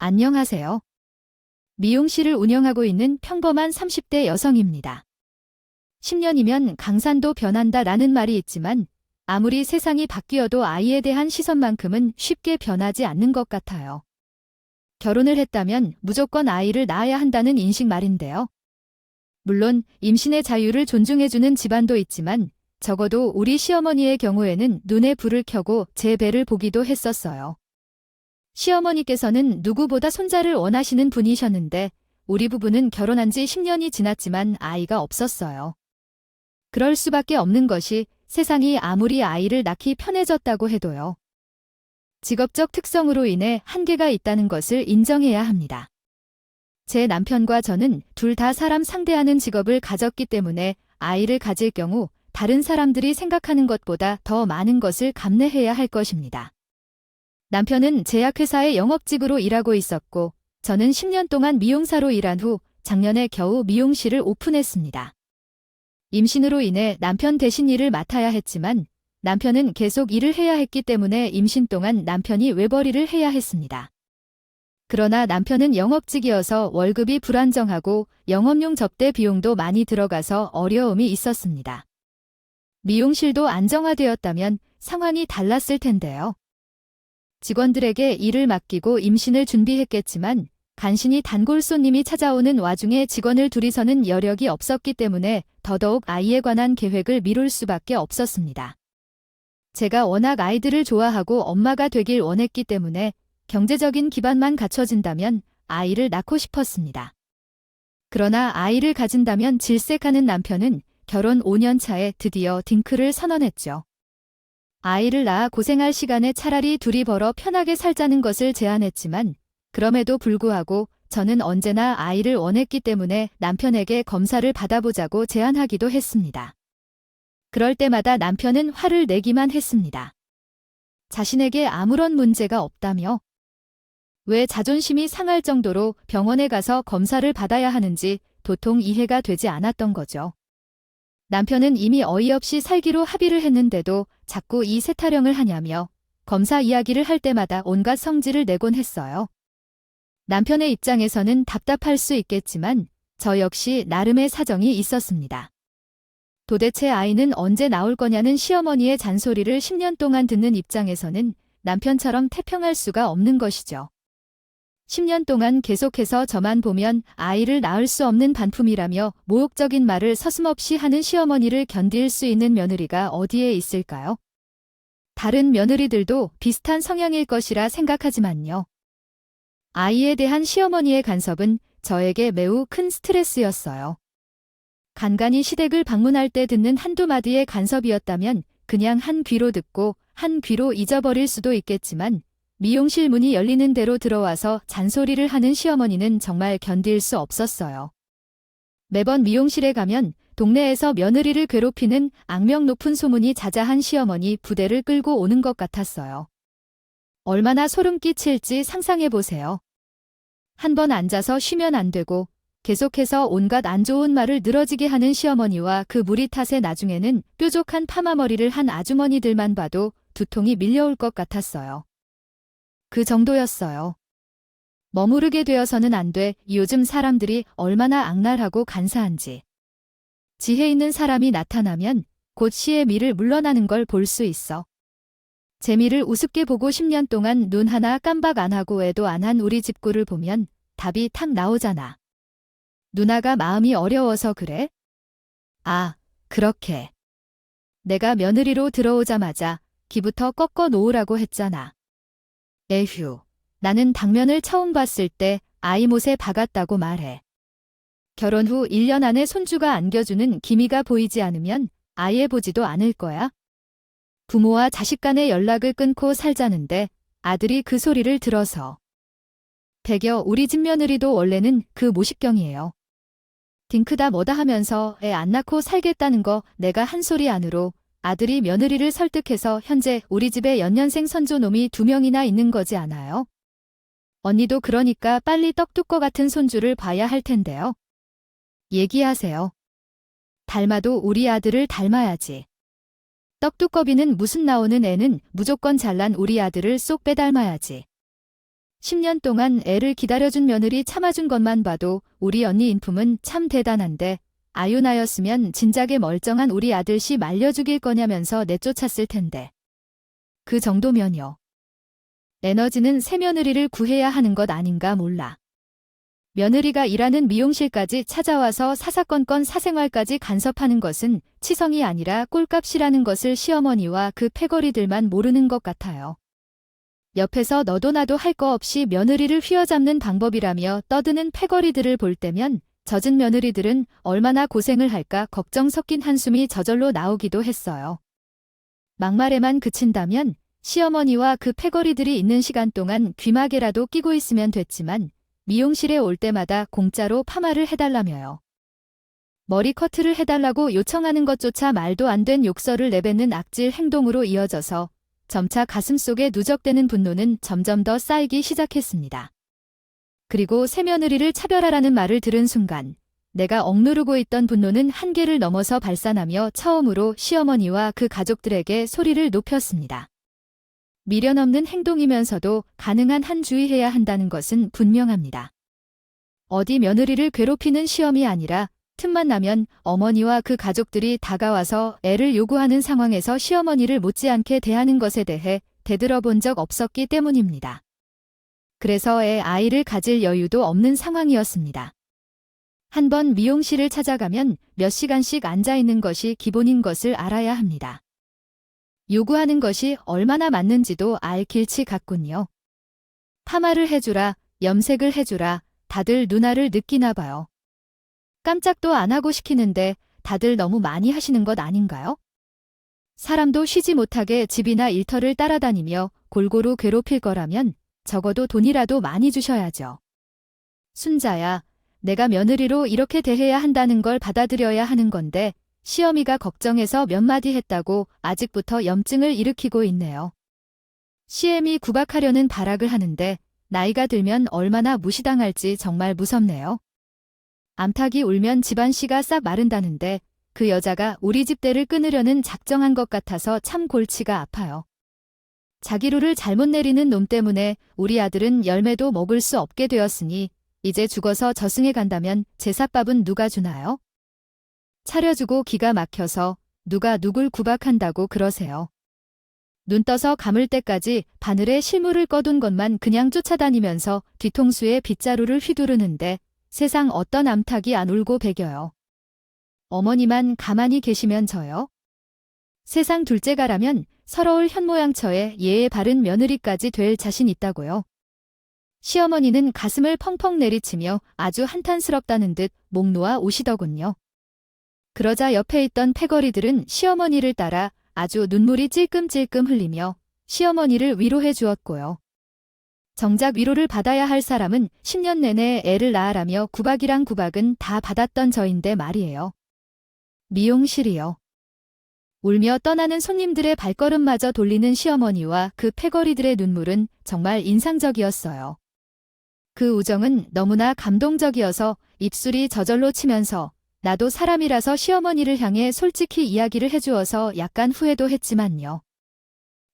안녕하세요. 미용실을 운영하고 있는 평범한 30대 여성입니다. 10년이면 강산도 변한다라는 말이 있지만 아무리 세상이 바뀌어도 아이에 대한 시선만큼은 쉽게 변하지 않는 것 같아요. 결혼을 했다면 무조건 아이를 낳아야 한다는 인식 말인데요. 물론 임신의 자유를 존중해주는 집안도 있지만 적어도 우리 시어머니의 경우에는 눈에 불을 켜고 제 배를 보기도 했었어요. 시어머니께서는 누구보다 손자를 원하시는 분이셨는데 우리 부부는 결혼한 지 10년이 지났지만 아이가 없었어요. 그럴 수밖에 없는 것이 세상이 아무리 아이를 낳기 편해졌다고 해도요. 직업적 특성으로 인해 한계가 있다는 것을 인정해야 합니다. 제 남편과 저는 둘 다 사람 상대하는 직업을 가졌기 때문에 아이를 가질 경우 다른 사람들이 생각하는 것보다 더 많은 것을 감내해야 할 것입니다. 남편은 제약회사의 영업직으로 일하고 있었고 저는 10년 동안 미용사로 일한 후 작년에 겨우 미용실을 오픈했습니다. 임신으로 인해 남편 대신 일을 맡아야 했지만 남편은 계속 일을 해야 했기 때문에 임신 동안 남편이 외벌이를 해야 했습니다. 그러나 남편은 영업직이어서 월급이 불안정하고 영업용 접대 비용도 많이 들어가서 어려움이 있었습니다. 미용실도 안정화되었다면 상황이 달랐을 텐데요. 직원들에게 일을 맡기고 임신을 준비했겠지만 간신히 단골 손님이 찾아오는 와중에 직원을 둘이서는 여력이 없었기 때문에 더더욱 아이에 관한 계획을 미룰 수밖에 없었습니다. 제가 워낙 아이들을 좋아하고 엄마가 되길 원했기 때문에 경제적인 기반만 갖춰진다면 아이를 낳고 싶었습니다. 그러나 아이를 가진다면 질색하는 남편은 결혼 5년 차에 드디어 딩크를 선언했죠. 아이를 낳아 고생할 시간에 차라리 둘이 벌어 편하게 살자는 것을 제안했지만 그럼에도 불구하고 저는 언제나 아이를 원했기 때문에 남편에게 검사를 받아보자고 제안하기도 했습니다. 그럴 때마다 남편은 화를 내기만 했습니다. 자신에게 아무런 문제가 없다며 왜 자존심이 상할 정도로 병원에 가서 검사를 받아야 하는지 도통 이해가 되지 않았던 거죠. 남편은 이미 어이없이 살기로 합의를 했는데도 자꾸 이 세타령을 하냐며 검사 이야기를 할 때마다 온갖 성질을 내곤 했어요. 남편의 입장에서는 답답할 수 있겠지만 저 역시 나름의 사정이 있었습니다. 도대체 아이는 언제 나올 거냐는 시어머니의 잔소리를 10년 동안 듣는 입장에서는 남편처럼 태평할 수가 없는 것이죠. 10년 동안 계속해서 저만 보면 아이를 낳을 수 없는 반품이라며 모욕적인 말을 서슴없이 하는 시어머니를 견딜 수 있는 며느리가 어디에 있을까요? 다른 며느리들도 비슷한 성향일 것이라 생각하지만요. 아이에 대한 시어머니의 간섭은 저에게 매우 큰 스트레스였어요. 간간히 시댁을 방문할 때 듣는 한두 마디의 간섭이었다면 그냥 한 귀로 듣고 한 귀로 잊어버릴 수도 있겠지만 미용실 문이 열리는 대로 들어와서 잔소리를 하는 시어머니는 정말 견딜 수 없었어요. 매번 미용실에 가면 동네에서 며느리를 괴롭히는 악명 높은 소문이 자자한 시어머니 부대를 끌고 오는 것 같았어요. 얼마나 소름 끼칠지 상상해보세요. 한 번 앉아서 쉬면 안 되고 계속해서 온갖 안 좋은 말을 늘어지게 하는 시어머니와 그 무리 탓에 나중에는 뾰족한 파마머리를 한 아주머니들만 봐도 두통이 밀려올 것 같았어요. 그 정도였어요. 머무르게 되어서는 안 돼. 요즘 사람들이 얼마나 악랄하고 간사한지. 지혜 있는 사람이 나타나면 곧 시의 미를 물러나는 걸 볼 수 있어. 제 미를 우습게 보고 10년 동안 눈 하나 깜박 안 하고 애도 안 한 우리 집구를 보면 답이 탁 나오잖아. 누나가 마음이 어려워서 그래? 아, 그렇게. 내가 며느리로 들어오자마자 기부터 꺾어 놓으라고 했잖아. 에휴, 나는 당면을 처음 봤을 때 아이 못에 박았다고 말해. 결혼 후 1년 안에 손주가 안겨주는 기미가 보이지 않으면 아예 보지도 않을 거야. 부모와 자식 간의 연락을 끊고 살자는데 아들이 그 소리를 들어서. 대겨 우리 집 며느리도 원래는 그 모식경이에요. 딩크다 뭐다 하면서 애 안 낳고 살겠다는 거 내가 한 소리 안으로 아들이 며느리를 설득해서 현재 우리 집에 연년생 선조놈이 2명이나 있는 거지 않아요? 언니도 그러니까 빨리 떡두꺼 같은 손주를 봐야 할 텐데요. 얘기하세요. 닮아도 우리 아들을 닮아야지. 떡두꺼비는 무슨 나오는 애는 무조건 잘난 우리 아들을 쏙 빼닮아야지. 10년 동안 애를 기다려준 며느리 참아준 것만 봐도 우리 언니 인품은 참 대단한데 아유나였으면 진작에 멀쩡한 우리 아들씨 말려 죽일 거냐면서 내쫓았을 텐데. 그 정도면요. 에너지는 새며느리를 구해야 하는 것 아닌가 몰라. 며느리가 일하는 미용실까지 찾아와서 사사건건 사생활까지 간섭하는 것은 치성이 아니라 꼴값이라는 것을 시어머니와 그 패거리들만 모르는 것 같아요. 옆에서 너도 나도 할 거 없이 며느리를 휘어잡는 방법이라며 떠드는 패거리들을 볼 때면 젖은 며느리들은 얼마나 고생을 할까 걱정 섞인 한숨이 저절로 나오기도 했어요. 막말에만 그친다면 시어머니와 그 패거리들이 있는 시간 동안 귀마개라도 끼고 있으면 됐지만 미용실에 올 때마다 공짜로 파마를 해달라며요. 머리 커트를 해달라고 요청하는 것조차 말도 안 된 욕설을 내뱉는 악질 행동으로 이어져서 점차 가슴속에 누적되는 분노는 점점 더 쌓이기 시작했습니다. 그리고 새며느리를 차별하라는 말을 들은 순간 내가 억누르고 있던 분노는 한계를 넘어서 발산하며 처음으로 시어머니와 그 가족들에게 소리를 높였습니다. 미련 없는 행동이면서도 가능한 한 주의해야 한다는 것은 분명합니다. 어디 며느리를 괴롭히는 시험이 아니라 틈만 나면 어머니와 그 가족들이 다가와서 애를 요구하는 상황에서 시어머니를 못지않게 대하는 것에 대해 대들어본 적 없었기 때문입니다. 그래서 아이를 가질 여유도 없는 상황이었습니다. 한번 미용실을 찾아가면 몇 시간씩 앉아있는 것이 기본인 것을 알아야 합니다. 요구하는 것이 얼마나 맞는지도 알 길치 같군요. 파마를 해주라, 염색을 해주라, 다들 누나를 느끼나 봐요. 깜짝도 안 하고 시키는데 다들 너무 많이 하시는 것 아닌가요? 사람도 쉬지 못하게 집이나 일터를 따라다니며 골고루 괴롭힐 거라면 적어도 돈이라도 많이 주셔야죠. 순자야, 내가 며느리로 이렇게 대해야 한다는 걸 받아들여야 하는 건데 시어미가 걱정해서 몇 마디 했다고 아직부터 염증을 일으키고 있네요. 시엠이 구박하려는 발악을 하는데 나이가 들면 얼마나 무시당할지 정말 무섭네요. 암탉이 울면 집안 씨가 싹 마른다는데 그 여자가 우리 집대를 끊으려는 작정한 것 같아서 참 골치가 아파요. 자기 룰을 잘못 내리는 놈 때문에 우리 아들은 열매도 먹을 수 없게 되었으니 이제 죽어서 저승에 간다면 제삿밥은 누가 주나요? 차려주고 기가 막혀서 누가 누굴 구박한다고 그러세요. 눈 떠서 감을 때까지 바늘에 실물을 꺼둔 것만 그냥 쫓아다니면서 뒤통수에 빗자루를 휘두르는데 세상 어떤 암탉이 안 울고 배겨요. 어머니만 가만히 계시면 져요. 세상 둘째가라면 서러울 현모양처에 예의 바른 며느리까지 될 자신 있다고요. 시어머니는 가슴을 펑펑 내리치며 아주 한탄스럽다는 듯 목 놓아 오시더군요. 그러자 옆에 있던 패거리들은 시어머니를 따라 아주 눈물이 찔끔찔끔 흘리며 시어머니를 위로해 주었고요. 정작 위로를 받아야 할 사람은 10년 내내 애를 낳으라며 구박이랑 구박은 다 받았던 저인데 말이에요. 미용실이요. 울며 떠나는 손님들의 발걸음마저 돌리는 시어머니와 그 패거리들의 눈물은 정말 인상적이었어요. 그 우정은 너무나 감동적이어서 입술이 저절로 치면서 나도 사람이라서 시어머니를 향해 솔직히 이야기를 해주어서 약간 후회도 했지만요.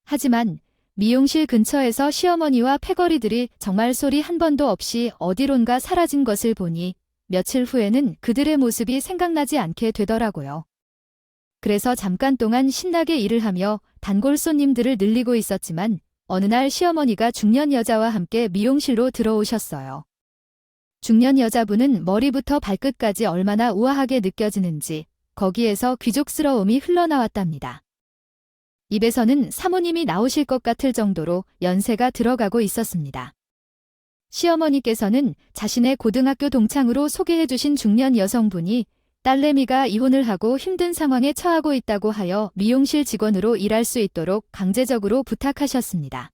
하지만 미용실 근처에서 시어머니와 패거리들이 정말 소리 한 번도 없이 어디론가 사라진 것을 보니 며칠 후에는 그들의 모습이 생각나지 않게 되더라고요. 그래서 잠깐 동안 신나게 일을 하며 단골 손님들을 늘리고 있었지만 어느 날 시어머니가 중년 여자와 함께 미용실로 들어오셨어요. 중년 여자분은 머리부터 발끝까지 얼마나 우아하게 느껴지는지 거기에서 귀족스러움이 흘러나왔답니다. 입에서는 사모님이 나오실 것 같을 정도로 연세가 들어가고 있었습니다. 시어머니께서는 자신의 고등학교 동창으로 소개해 주신 중년 여성분이 딸내미가 이혼을 하고 힘든 상황에 처하고 있다고 하여 미용실 직원으로 일할 수 있도록 강제적으로 부탁하셨습니다.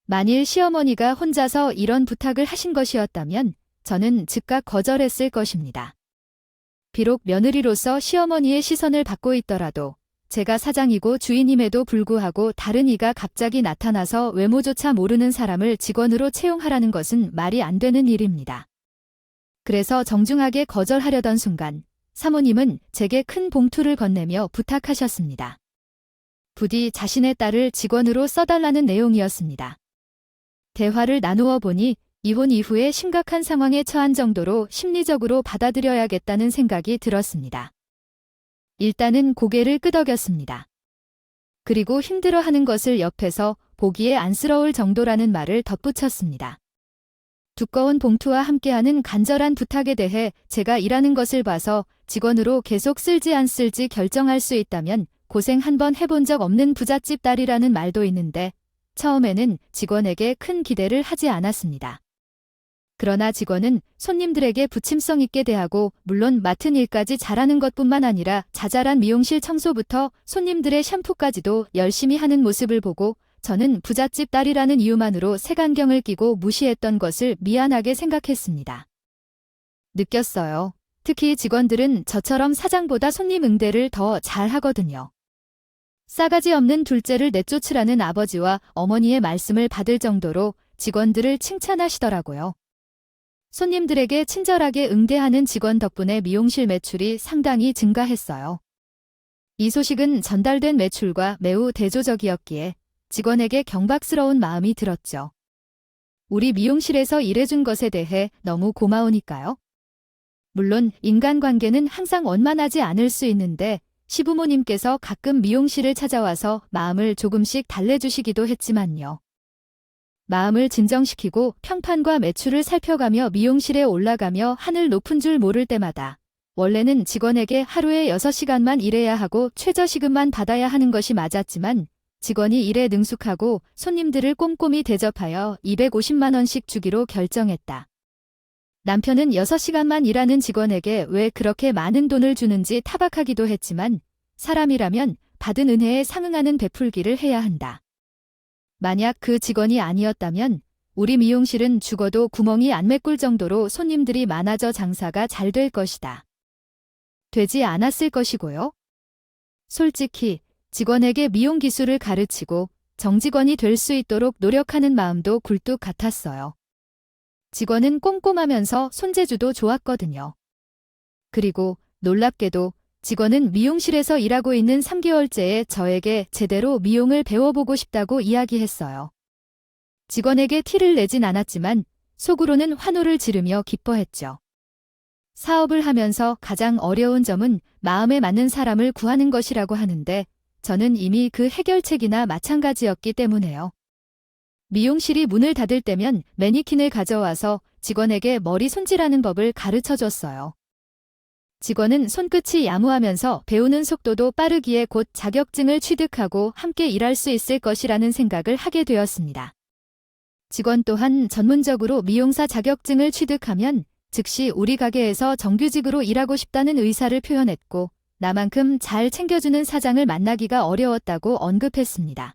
만일 시어머니가 혼자서 이런 부탁을 하신 것이었다면 저는 즉각 거절했을 것입니다. 비록 며느리로서 시어머니의 시선을 받고 있더라도 제가 사장이고 주인임에도 불구하고 다른 이가 갑자기 나타나서 외모조차 모르는 사람을 직원으로 채용하라는 것은 말이 안 되는 일입니다. 그래서 정중하게 거절하려던 순간 사모님은 제게 큰 봉투를 건네며 부탁하셨습니다. 부디 자신의 딸을 직원으로 써달라는 내용이었습니다. 대화를 나누어 보니 이혼 이후에 심각한 상황에 처한 정도로 심리적으로 받아들여야겠다는 생각이 들었습니다. 일단은 고개를 끄덕였습니다. 그리고 힘들어하는 것을 옆에서 보기에 안쓰러울 정도라는 말을 덧붙였습니다. 두꺼운 봉투와 함께하는 간절한 부탁에 대해 제가 일하는 것을 봐서 직원으로 계속 쓸지 안 쓸지 결정할 수 있다면 고생 한번 해본 적 없는 부잣집 딸이라는 말도 있는데 처음에는 직원에게 큰 기대를 하지 않았습니다. 그러나 직원은 손님들에게 부침성 있게 대하고 물론 맡은 일까지 잘하는 것뿐만 아니라 자잘한 미용실 청소부터 손님들의 샴푸까지도 열심히 하는 모습을 보고 저는 부잣집 딸이라는 이유만으로 색안경을 끼고 무시했던 것을 미안하게 생각했습니다. 느꼈어요. 특히 직원들은 저처럼 사장보다 손님 응대를 더 잘하거든요. 싸가지 없는 둘째를 내쫓으라는 아버지와 어머니의 말씀을 받을 정도로 직원들을 칭찬하시더라고요. 손님들에게 친절하게 응대하는 직원 덕분에 미용실 매출이 상당히 증가했어요. 이 소식은 전달된 매출과 매우 대조적이었기에 직원에게 경박스러운 마음이 들었죠. 우리 미용실에서 일해준 것에 대해 너무 고마우니까요. 물론 인간관계는 항상 원만하지 않을 수 있는데 시부모님께서 가끔 미용실을 찾아와서 마음을 조금씩 달래주시기도 했지만요. 마음을 진정시키고 평판과 매출을 살펴가며 미용실에 올라가며 하늘 높은 줄 모를 때마다 원래는 직원에게 하루에 6시간만 일해야 하고 최저시급만 받아야 하는 것이 맞았지만 직원이 일에 능숙하고 손님들을 꼼꼼히 대접하여 250만 원씩 주기로 결정했다. 남편은 6시간만 일하는 직원에게 왜 그렇게 많은 돈을 주는지 타박하기도 했지만 사람이라면 받은 은혜에 상응하는 베풀기를 해야 한다. 만약 그 직원이 아니었다면 우리 미용실은 죽어도 구멍이 안 메꿀 정도로 손님들이 많아져 장사가 잘 될 것이다. 되지 않았을 것이고요. 솔직히 직원에게 미용 기술을 가르치고 정직원이 될 수 있도록 노력하는 마음도 굴뚝 같았어요. 직원은 꼼꼼하면서 손재주도 좋았거든요. 그리고 놀랍게도 직원은 미용실에서 일하고 있는 3개월째에 저에게 제대로 미용을 배워보고 싶다고 이야기했어요. 직원에게 티를 내진 않았지만 속으로는 환호를 지르며 기뻐했죠. 사업을 하면서 가장 어려운 점은 마음에 맞는 사람을 구하는 것이라고 하는데 저는 이미 그 해결책이나 마찬가지였기 때문에요. 미용실이 문을 닫을 때면 매니킨을 가져와서 직원에게 머리 손질하는 법을 가르쳐줬어요. 직원은 손끝이 야무하면서 배우는 속도도 빠르기에 곧 자격증을 취득하고 함께 일할 수 있을 것이라는 생각을 하게 되었습니다. 직원 또한 전문적으로 미용사 자격증을 취득하면 즉시 우리 가게에서 정규직으로 일하고 싶다는 의사를 표현했고 나만큼 잘 챙겨주는 사장을 만나기가 어려웠다고 언급했습니다.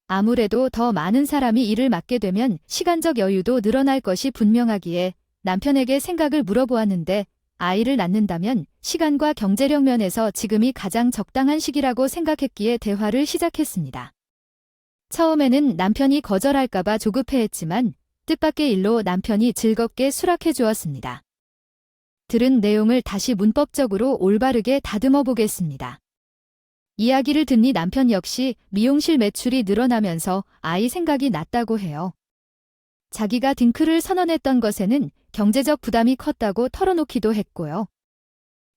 아무래도 더 많은 사람이 일을 맡게 되면 시간적 여유도 늘어날 것이 분명하기에 남편에게 생각을 물어보았는데 아이를 낳는다면 시간과 경제력 면에서 지금이 가장 적당한 시기라고 생각했기에 대화를 시작했습니다. 처음에는 남편이 거절할까봐 조급해했지만 뜻밖의 일로 남편이 즐겁게 수락해 주었습니다. 들은 내용을 다시 문법적으로 올바르게 다듬어 보겠습니다. 이야기를 듣니 남편 역시 미용실 매출이 늘어나면서 아이 생각이 났다고 해요. 자기가 딩크를 선언했던 것에는 경제적 부담이 컸다고 털어놓기도 했고요.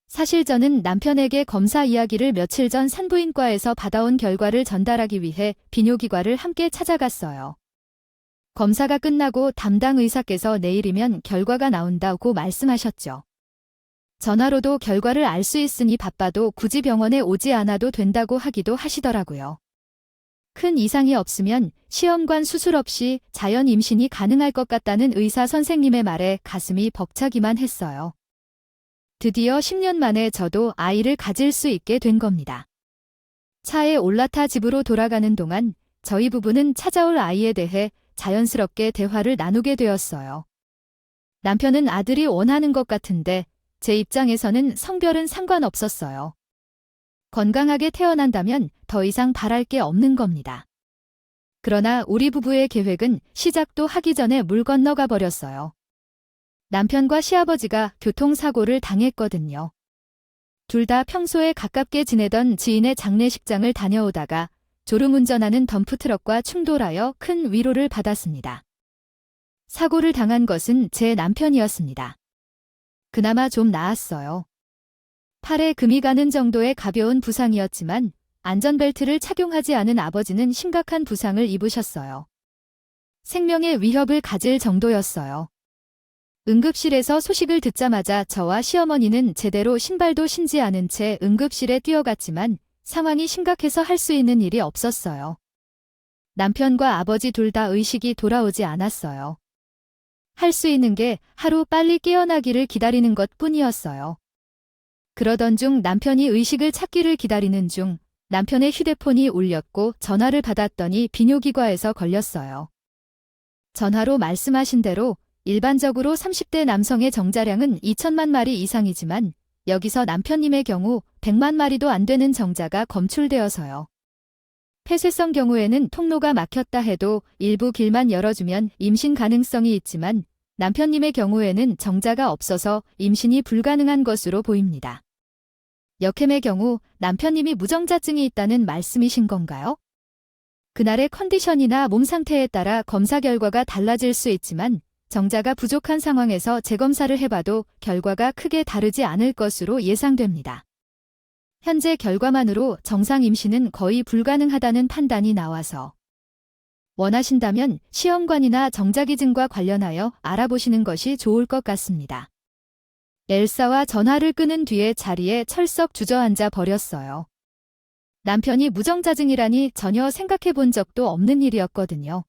사실 저는 남편에게 검사 이야기를 며칠 전 산부인과에서 받아온 결과를 전달하기 위해 비뇨기과를 함께 찾아갔어요. 검사가 끝나고 담당 의사께서 내일이면 결과가 나온다고 말씀하셨죠. 전화로도 결과를 알 수 있으니 바빠도 굳이 병원에 오지 않아도 된다고 하기도 하시더라고요. 큰 이상이 없으면 시험관 수술 없이 자연 임신이 가능할 것 같다는 의사 선생님의 말에 가슴이 벅차기만 했어요. 드디어 10년 만에 저도 아이를 가질 수 있게 된 겁니다. 차에 올라타 집으로 돌아가는 동안 저희 부부는 찾아올 아이에 대해 자연스럽게 대화를 나누게 되었어요. 남편은 아들이 원하는 것 같은데 제 입장에서는 성별은 상관없었어요. 건강하게 태어난다면 더 이상 바랄 게 없는 겁니다. 그러나 우리 부부의 계획은 시작도 하기 전에 물 건너가 버렸어요. 남편과 시아버지가 교통사고를 당했거든요. 둘 다 평소에 가깝게 지내던 지인의 장례식장을 다녀오다가 졸음운전하는 덤프트럭과 충돌하여 큰 위로를 받았습니다. 사고를 당한 것은 제 남편이었습니다. 그나마 좀 나았어요. 팔에 금이 가는 정도의 가벼운 부상이었지만 안전벨트를 착용하지 않은 아버지는 심각한 부상을 입으셨어요. 생명의 위협을 가질 정도였어요. 응급실에서 소식을 듣자마자 저와 시어머니는 제대로 신발도 신지 않은 채 응급실에 뛰어갔지만 상황이 심각해서 할 수 있는 일이 없었어요. 남편과 아버지 둘 다 의식이 돌아오지 않았어요. 할 수 있는 게 하루 빨리 깨어나기를 기다리는 것뿐이었어요. 그러던 중 남편이 의식을 찾기를 기다리는 중 남편의 휴대폰이 울렸고 전화를 받았더니 비뇨기과에서 걸렸어요. 전화로 말씀하신 대로 일반적으로 30대 남성의 정자량은 2천만 마리 이상이지만 여기서 남편님의 경우 100만 마리도 안 되는 정자가 검출되어서요. 폐쇄성 경우에는 통로가 막혔다 해도 일부 길만 열어주면 임신 가능성이 있지만 남편님의 경우에는 정자가 없어서 임신이 불가능한 것으로 보입니다. 역캠의 경우 남편님이 무정자증이 있다는 말씀이신 건가요? 그날의 컨디션이나 몸 상태에 따라 검사 결과가 달라질 수 있지만 정자가 부족한 상황에서 재검사를 해봐도 결과가 크게 다르지 않을 것으로 예상됩니다. 현재 결과만으로 정상 임신은 거의 불가능하다는 판단이 나와서 원하신다면 시험관이나 정자기증과 관련하여 알아보시는 것이 좋을 것 같습니다. 엘사와 전화를 끊은 뒤에 자리에 철썩 주저앉아 버렸어요. 남편이 무정자증이라니 전혀 생각해 본 적도 없는 일이었거든요.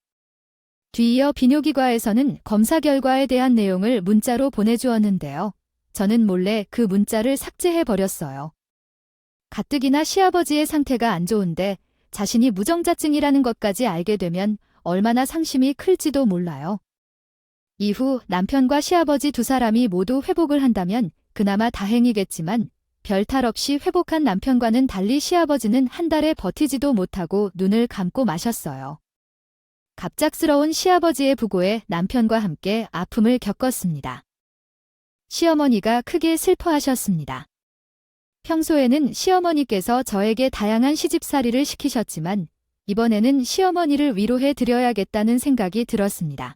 뒤이어 비뇨기과에서는 검사 결과에 대한 내용을 문자로 보내주었는데요. 저는 몰래 그 문자를 삭제해 버렸어요. 가뜩이나 시아버지의 상태가 안 좋은데 자신이 무정자증이라는 것까지 알게 되면 얼마나 상심이 클지도 몰라요. 이후 남편과 시아버지 두 사람이 모두 회복을 한다면 그나마 다행이겠지만 별탈 없이 회복한 남편과는 달리 시아버지는 한 달에 버티지도 못하고 눈을 감고 마셨어요. 갑작스러운 시아버지의 부고에 남편과 함께 아픔을 겪었습니다. 시어머니가 크게 슬퍼하셨습니다. 평소에는 시어머니께서 저에게 다양한 시집살이를 시키셨지만 이번에는 시어머니를 위로해 드려야겠다는 생각이 들었습니다.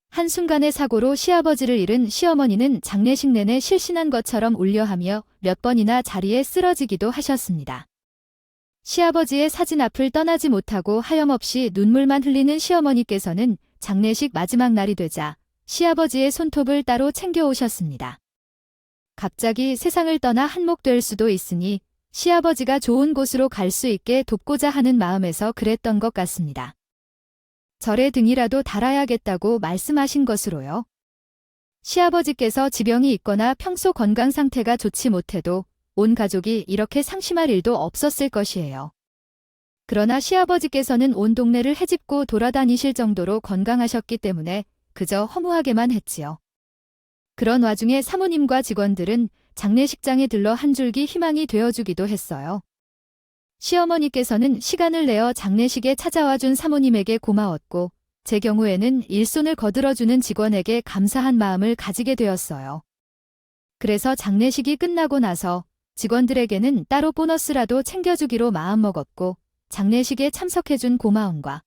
한순간의 사고로 시아버지를 잃은 시어머니는 장례식 내내 실신한 것처럼 울려하며 몇 번이나 자리에 쓰러지기도 하셨습니다. 시아버지의 사진 앞을 떠나지 못하고 하염없이 눈물만 흘리는 시어머니께서는 장례식 마지막 날이 되자 시아버지의 손톱을 따로 챙겨오셨습니다. 갑자기 세상을 떠나 한몫될 수도 있으니 시아버지가 좋은 곳으로 갈 수 있게 돕고자 하는 마음에서 그랬던 것 같습니다. 절에 등이라도 달아야겠다고 말씀하신 것으로요. 시아버지께서 지병이 있거나 평소 건강 상태가 좋지 못해도 온 가족이 이렇게 상심할 일도 없었을 것이에요. 그러나 시아버지께서는 온 동네를 헤집고 돌아다니실 정도로 건강하셨기 때문에 그저 허무하게만 했지요. 그런 와중에 사모님과 직원들은 장례식장에 들러 한 줄기 희망이 되어주기도 했어요. 시어머니께서는 시간을 내어 장례식에 찾아와 준 사모님에게 고마웠고 제 경우에는 일손을 거들어주는 직원에게 감사한 마음을 가지게 되었어요. 그래서 장례식이 끝나고 나서 직원들에게는 따로 보너스라도 챙겨주기로 마음먹었고 장례식에 참석해준 고마움과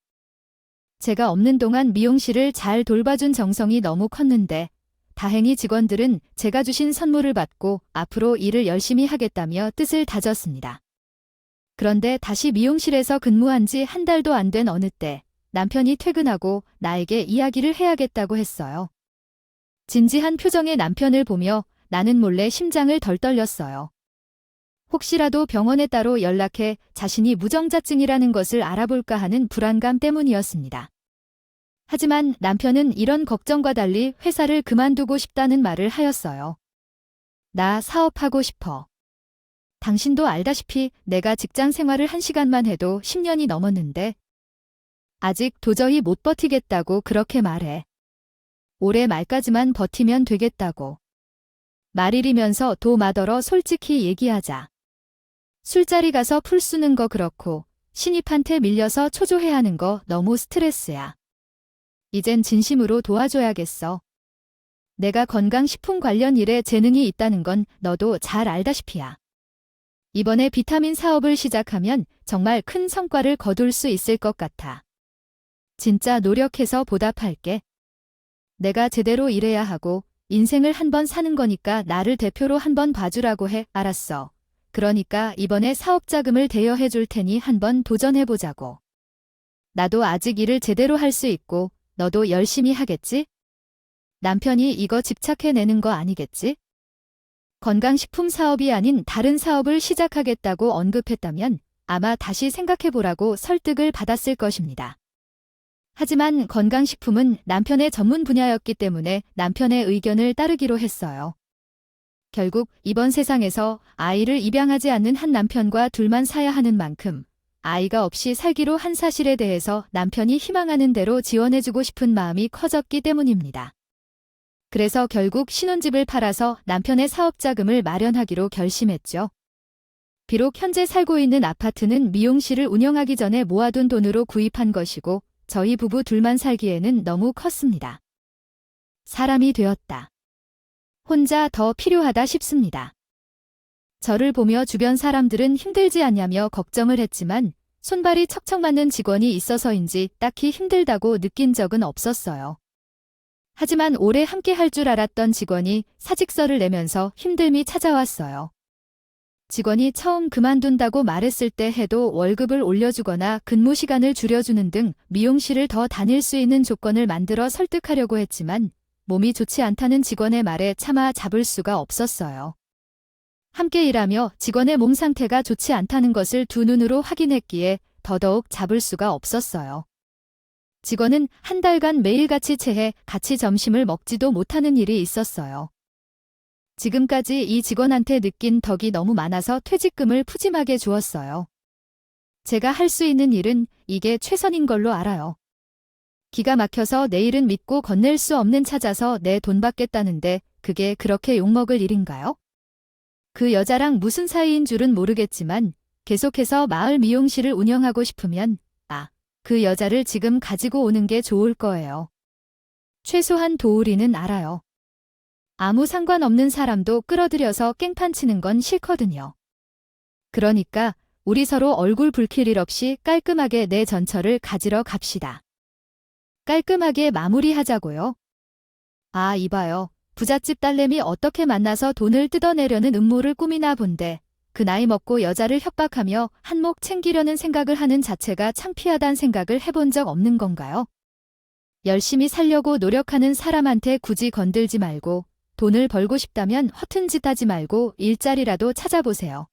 제가 없는 동안 미용실을 잘 돌봐준 정성이 너무 컸는데 다행히 직원들은 제가 주신 선물을 받고 앞으로 일을 열심히 하겠다며 뜻을 다졌습니다. 그런데 다시 미용실에서 근무한 지 한 달도 안 된 어느 때 남편이 퇴근하고 나에게 이야기를 해야겠다고 했어요. 진지한 표정의 남편을 보며 나는 몰래 심장을 덜 떨렸어요. 혹시라도 병원에 따로 연락해 자신이 무정자증이라는 것을 알아볼까 하는 불안감 때문이었습니다. 하지만 남편은 이런 걱정과 달리 회사를 그만두고 싶다는 말을 하였어요. 나 사업하고 싶어. 당신도 알다시피 내가 직장 생활을 1시간만 해도 10년이 넘었는데 아직 도저히 못 버티겠다고 그렇게 말해. 올해 말까지만 버티면 되겠다고. 말일이면서 도마더러 솔직히 얘기하자. 술자리 가서 풀 쓰는 거 그렇고 신입한테 밀려서 초조해 하는 거 너무 스트레스야. 이젠 진심으로 도와줘야겠어. 내가 건강식품 관련 일에 재능이 있다는 건 너도 잘 알다시피야. 이번에 비타민 사업을 시작하면 정말 큰 성과를 거둘 수 있을 것 같아. 진짜 노력해서 보답할게. 내가 제대로 일해야 하고 인생을 한 번 사는 거니까 나를 대표로 한 번 봐주라고 해. 알았어. 그러니까 이번에 사업 자금을 대여해 줄 테니 한번 도전해 보자고. 나도 아직 일을 제대로 할 수 있고 너도 열심히 하겠지? 남편이 이거 집착해내는 거 아니겠지? 건강식품 사업이 아닌 다른 사업을 시작하겠다고 언급했다면 아마 다시 생각해보라고 설득을 받았을 것입니다. 하지만 건강식품은 남편의 전문 분야였기 때문에 남편의 의견을 따르기로 했어요. 결국 이번 세상에서 아이를 입양하지 않는 한 남편과 둘만 사야 하는 만큼 아이가 없이 살기로 한 사실에 대해서 남편이 희망하는 대로 지원해주고 싶은 마음이 커졌기 때문입니다. 그래서 결국 신혼집을 팔아서 남편의 사업 자금을 마련하기로 결심했죠. 비록 현재 살고 있는 아파트는 미용실을 운영하기 전에 모아둔 돈으로 구입한 것이고 저희 부부 둘만 살기에는 너무 컸습니다. 사람이 되었다. 혼자 더 필요하다 싶습니다. 저를 보며 주변 사람들은 힘들지 않냐며 걱정을 했지만 손발이 척척 맞는 직원이 있어서인지 딱히 힘들다고 느낀 적은 없었어요. 하지만 오래 함께 할 줄 알았던 직원이 사직서를 내면서 힘듦이 찾아왔어요. 직원이 처음 그만둔다고 말했을 때 해도 월급을 올려주거나 근무 시간을 줄여주는 등 미용실을 더 다닐 수 있는 조건을 만들어 설득하려고 했지만 몸이 좋지 않다는 직원의 말에 차마 잡을 수가 없었어요. 함께 일하며 직원의 몸 상태가 좋지 않다는 것을 두 눈으로 확인했기에 더더욱 잡을 수가 없었어요. 직원은 한 달간 매일같이 체해 같이 점심을 먹지도 못하는 일이 있었어요. 지금까지 이 직원한테 느낀 덕이 너무 많아서 퇴직금을 푸짐하게 주었어요. 제가 할 수 있는 일은 이게 최선인 걸로 알아요. 기가 막혀서 내일은 믿고 건넬 수 없는 찾아서 내 돈 받겠다는데 그게 그렇게 욕먹을 일인가요? 그 여자랑 무슨 사이인 줄은 모르겠지만 계속해서 마을 미용실을 운영하고 싶으면 그 여자를 지금 가지고 오는 게 좋을 거예요. 최소한 도우리는 알아요. 아무 상관없는 사람도 끌어들여서 깽판 치는 건 싫거든요. 그러니까 우리 서로 얼굴 붉힐 일 없이 깔끔하게 내 전처를 가지러 갑시다. 깔끔하게 마무리하자고요. 이봐요. 부잣집 딸내미 어떻게 만나서 돈을 뜯어내려는 음모를 꾸미나 본데 그 나이 먹고 여자를 협박하며 한몫 챙기려는 생각을 하는 자체가 창피하단 생각을 해본 적 없는 건가요? 열심히 살려고 노력하는 사람한테 굳이 건들지 말고 돈을 벌고 싶다면 허튼 짓 하지 말고 일자리라도 찾아보세요.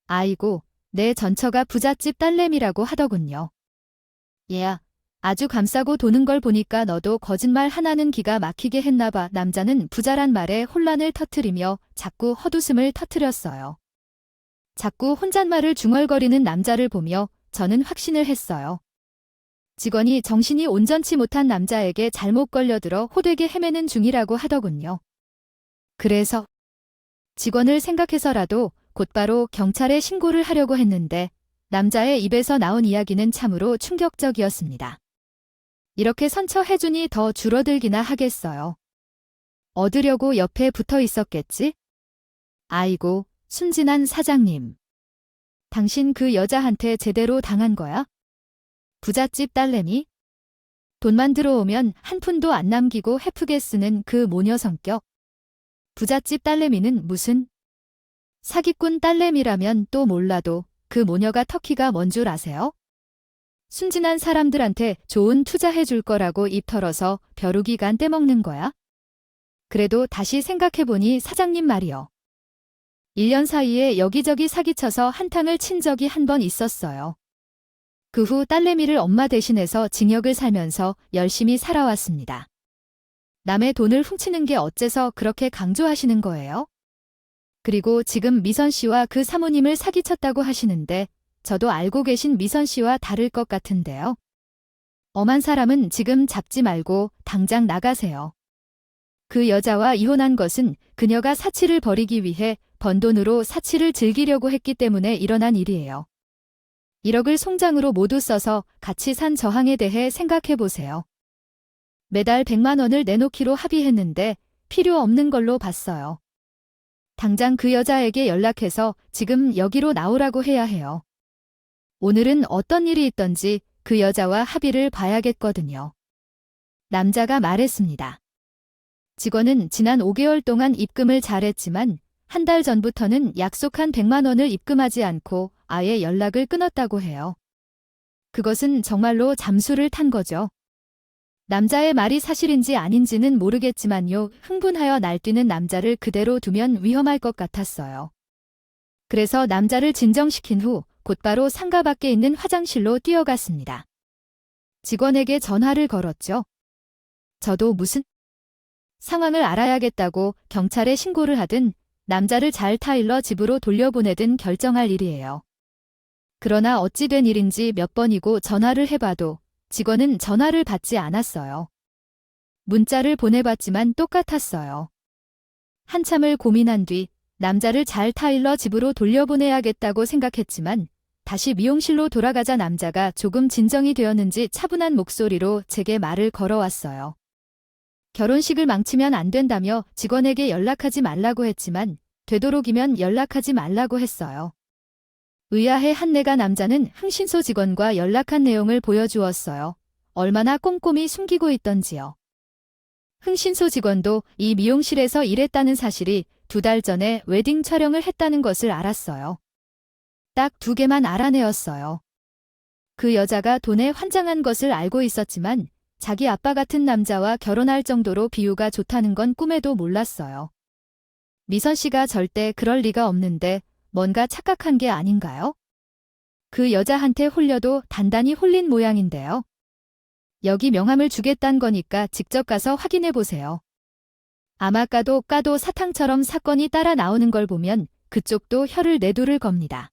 아이고, 내 전처가 부잣집 딸내미라고 하더군요. 얘야, 아주 감싸고 도는 걸 보니까 너도 거짓말 하나는 기가 막히게 했나 봐. 남자는 부자란 말에 혼란을 터뜨리며 자꾸 헛웃음을 터뜨렸어요. 자꾸 혼잣말을 중얼거리는 남자를 보며 저는 확신을 했어요. 직원이 정신이 온전치 못한 남자에게 잘못 걸려들어 호되게 헤매는 중이라고 하더군요. 그래서 직원을 생각해서라도 곧바로 경찰에 신고를 하려고 했는데 남자의 입에서 나온 이야기는 참으로 충격적이었습니다. 이렇게 선처해주니 더 줄어들기나 하겠어요. 얻으려고 옆에 붙어 있었겠지? 아이고, 순진한 사장님. 당신 그 여자한테 제대로 당한 거야? 부잣집 딸내미? 돈만 들어오면 한 푼도 안 남기고 헤프게 쓰는 그 모녀 성격. 부잣집 딸내미는 무슨? 사기꾼 딸내미라면 또 몰라도 그 모녀가 터키가 뭔 줄 아세요? 순진한 사람들한테 좋은 투자해 줄 거라고 입 털어서 벼룩이간 떼먹는 거야? 그래도 다시 생각해보니 사장님 말이요. 1년 사이에 여기저기 사기쳐서 한탕을 친 적이 한 번 있었어요. 그 후 딸내미를 엄마 대신해서 징역을 살면서 열심히 살아왔습니다. 남의 돈을 훔치는 게 어째서 그렇게 강조하시는 거예요? 그리고 지금 미선 씨와 그 사모님을 사기쳤다고 하시는데 저도 알고 계신 미선 씨와 다를 것 같은데요. 엄한 사람은 지금 잡지 말고 당장 나가세요. 그 여자와 이혼한 것은 그녀가 사치를 벌이기 위해 번 돈으로 사치를 즐기려고 했기 때문에 일어난 일이에요. 1억을 송장으로 모두 써서 같이 산 저항에 대해 생각해 보세요. 매달 100만 원을 내놓기로 합의했는데 필요 없는 걸로 봤어요. 당장 그 여자에게 연락해서 지금 여기로 나오라고 해야 해요. 오늘은 어떤 일이 있던지 그 여자와 합의를 봐야겠거든요. 남자가 말했습니다. 직원은 지난 5개월 동안 입금을 잘했지만 한 달 전부터는 약속한 100만 원을 입금하지 않고 아예 연락을 끊었다고 해요. 그것은 정말로 잠수를 탄 거죠. 남자의 말이 사실인지 아닌지는 모르겠지만요. 흥분하여 날뛰는 남자를 그대로 두면 위험할 것 같았어요. 그래서 남자를 진정시킨 후 곧바로 상가 밖에 있는 화장실로 뛰어갔습니다. 직원에게 전화를 걸었죠. 저도 무슨 상황을 알아야겠다고 경찰에 신고를 하든 남자를 잘 타일러 집으로 돌려보내든 결정할 일이에요. 그러나 어찌 된 일인지 몇 번이고 전화를 해봐도 직원은 전화를 받지 않았어요. 문자를 보내봤지만 똑같았어요. 한참을 고민한 뒤 남자를 잘 타일러 집으로 돌려보내야겠다고 생각했지만 다시 미용실로 돌아가자 남자가 조금 진정이 되었는지 차분한 목소리로 제게 말을 걸어왔어요. 결혼식을 망치면 안 된다며 직원에게 연락하지 말라고 했지만 되도록이면 연락하지 말라고 했어요. 의아해 한내가 남자는 흥신소 직원과 연락한 내용을 보여주었어요. 얼마나 꼼꼼히 숨기고 있던지요. 흥신소 직원도 이 미용실에서 일했다는 사실이 2달 전에 웨딩 촬영을 했다는 것을 알았어요. 딱 2개만 알아내었어요. 그 여자가 돈에 환장한 것을 알고 있었지만 자기 아빠 같은 남자와 결혼할 정도로 비유가 좋다는 건 꿈에도 몰랐어요. 미선 씨가 절대 그럴 리가 없는데 뭔가 착각한 게 아닌가요? 그 여자한테 홀려도 단단히 홀린 모양인데요. 여기 명함을 주겠단 거니까 직접 가서 확인해 보세요. 아마 까도 사탕처럼 사건이 따라 나오는 걸 보면 그쪽도 혀를 내두를 겁니다.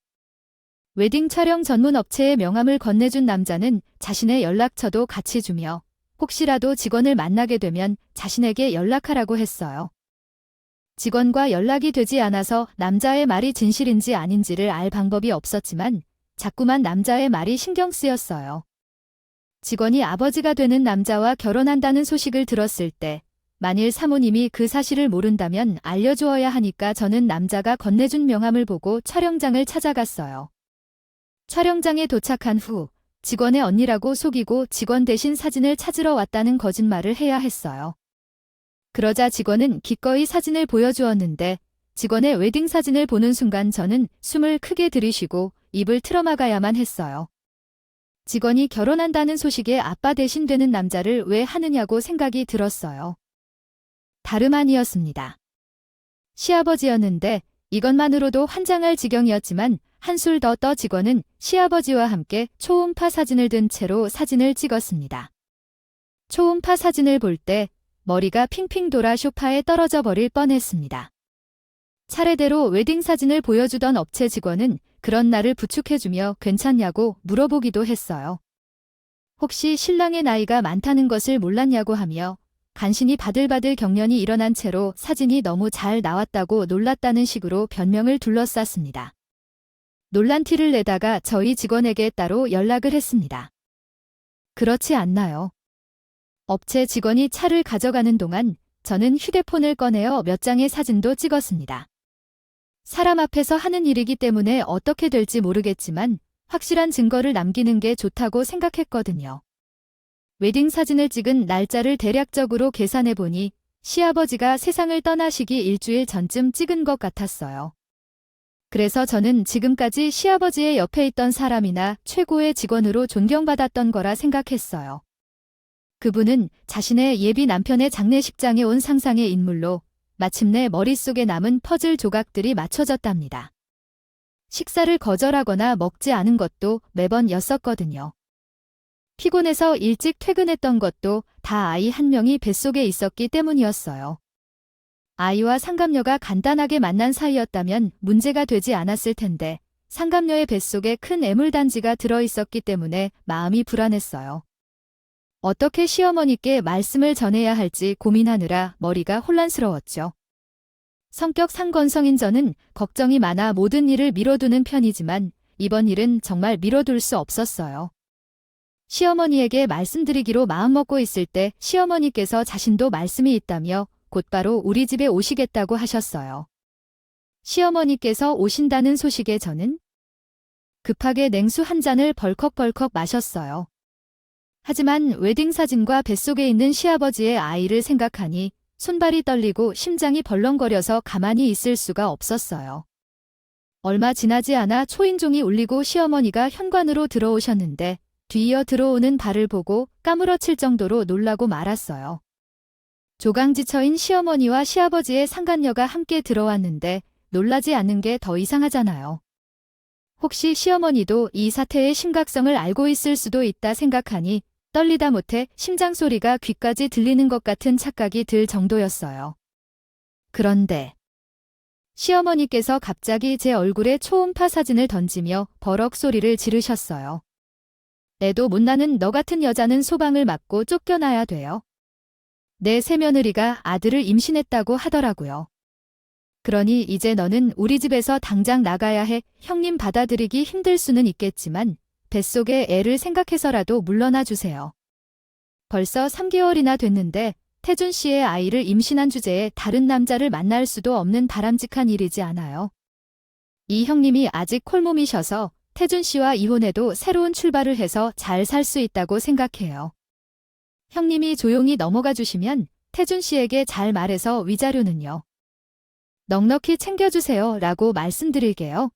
웨딩 촬영 전문 업체에 명함을 건네준 남자는 자신의 연락처도 같이 주며 혹시라도 직원을 만나게 되면 자신에게 연락하라고 했어요. 직원과 연락이 되지 않아서 남자의 말이 진실인지 아닌지를 알 방법이 없었지만 자꾸만 남자의 말이 신경 쓰였어요. 직원이 아버지가 되는 남자와 결혼한다는 소식을 들었을 때 만일 사모님이 그 사실을 모른다면 알려주어야 하니까 저는 남자가 건네준 명함을 보고 촬영장을 찾아갔어요. 촬영장에 도착한 후 직원의 언니라고 속이고 직원 대신 사진을 찾으러 왔다는 거짓말을 해야 했어요. 그러자 직원은 기꺼이 사진을 보여주었는데 직원의 웨딩 사진을 보는 순간 저는 숨을 크게 들이쉬고 입을 틀어막아야만 했어요. 직원이 결혼한다는 소식에 아빠 대신 되는 남자를 왜 하느냐고 생각이 들었어요. 다름 아니었습니다. 시아버지였는데 이것만으로도 환장할 지경이었지만 한술 더 떠 직원은 시아버지와 함께 초음파 사진을 든 채로 사진을 찍었습니다. 초음파 사진을 볼 때 머리가 핑핑 돌아 소파에 떨어져 버릴 뻔했습니다. 차례대로 웨딩 사진을 보여주던 업체 직원은 그런 나를 부축해주며 괜찮냐고 물어보기도 했어요. 혹시 신랑의 나이가 많다는 것을 몰랐냐고 하며 간신히 바들바들 경련이 일어난 채로 사진이 너무 잘 나왔다고 놀랐다는 식으로 변명을 둘러쌌습니다. 놀란 티를 내다가 저희 직원에게 따로 연락을 했습니다. 그렇지 않나요? 업체 직원이 차를 가져가는 동안 저는 휴대폰을 꺼내어 몇 장의 사진도 찍었습니다. 사람 앞에서 하는 일이기 때문에 어떻게 될지 모르겠지만 확실한 증거를 남기는 게 좋다고 생각했거든요. 웨딩 사진을 찍은 날짜를 대략적으로 계산해 보니 시아버지가 세상을 떠나시기 일주일 전쯤 찍은 것 같았어요. 그래서 저는 지금까지 시아버지의 옆에 있던 사람이나 최고의 직원으로 존경받았던 거라 생각했어요. 그분은 자신의 예비 남편의 장례식장에 온 상상의 인물로 마침내 머릿속에 남은 퍼즐 조각들이 맞춰졌답니다. 식사를 거절하거나 먹지 않은 것도 매번 였었거든요. 피곤해서 일찍 퇴근했던 것도 다 아이 한 명이 뱃속에 있었기 때문이었어요. 아이와 상감녀가 간단하게 만난 사이였다면 문제가 되지 않았을 텐데 상감녀의 뱃속에 큰 애물단지가 들어있었기 때문에 마음이 불안했어요. 어떻게 시어머니께 말씀을 전해야 할지 고민하느라 머리가 혼란스러웠죠. 성격 상건성인 저는 걱정이 많아 모든 일을 미뤄두는 편이지만 이번 일은 정말 미뤄둘 수 없었어요. 시어머니에게 말씀드리기로 마음먹고 있을 때 시어머니께서 자신도 말씀이 있다며 곧바로 우리 집에 오시겠다고 하셨어요. 시어머니께서 오신다는 소식에 저는 급하게 냉수 한 잔을 벌컥벌컥 마셨어요. 하지만 웨딩 사진과 뱃속에 있는 시아버지의 아이를 생각하니 손발이 떨리고 심장이 벌렁거려서 가만히 있을 수가 없었어요. 얼마 지나지 않아 초인종이 울리고 시어머니가 현관으로 들어오셨는데 뒤이어 들어오는 발을 보고 까무러칠 정도로 놀라고 말았어요. 조강지처인 시어머니와 시아버지의 상간녀가 함께 들어왔는데 놀라지 않는 게 더 이상하잖아요. 혹시 시어머니도 이 사태의 심각성을 알고 있을 수도 있다 생각하니 떨리다 못해 심장 소리가 귀까지 들리는 것 같은 착각이 들 정도였어요. 그런데 시어머니께서 갑자기 제 얼굴에 초음파 사진을 던지며 버럭 소리를 지르셨어요. 애도 못 낳는 너 같은 여자는 소방을 맞고 쫓겨나야 돼요. 내 새며느리가 아들을 임신했다고 하더라고요. 그러니 이제 너는 우리 집에서 당장 나가야 해. 형님 받아들이기 힘들 수는 있겠지만 뱃속의 애를 생각해서라도 물러나 주세요. 벌써 3개월이나 됐는데 태준 씨의 아이를 임신한 주제에 다른 남자를 만날 수도 없는 바람직한 일이지 않아요. 이 형님이 아직 콜몸이셔서 태준 씨와 이혼해도 새로운 출발을 해서 잘 살 수 있다고 생각해요. 형님이 조용히 넘어가 주시면 태준 씨에게 잘 말해서 위자료는요. 넉넉히 챙겨주세요 라고 말씀드릴게요.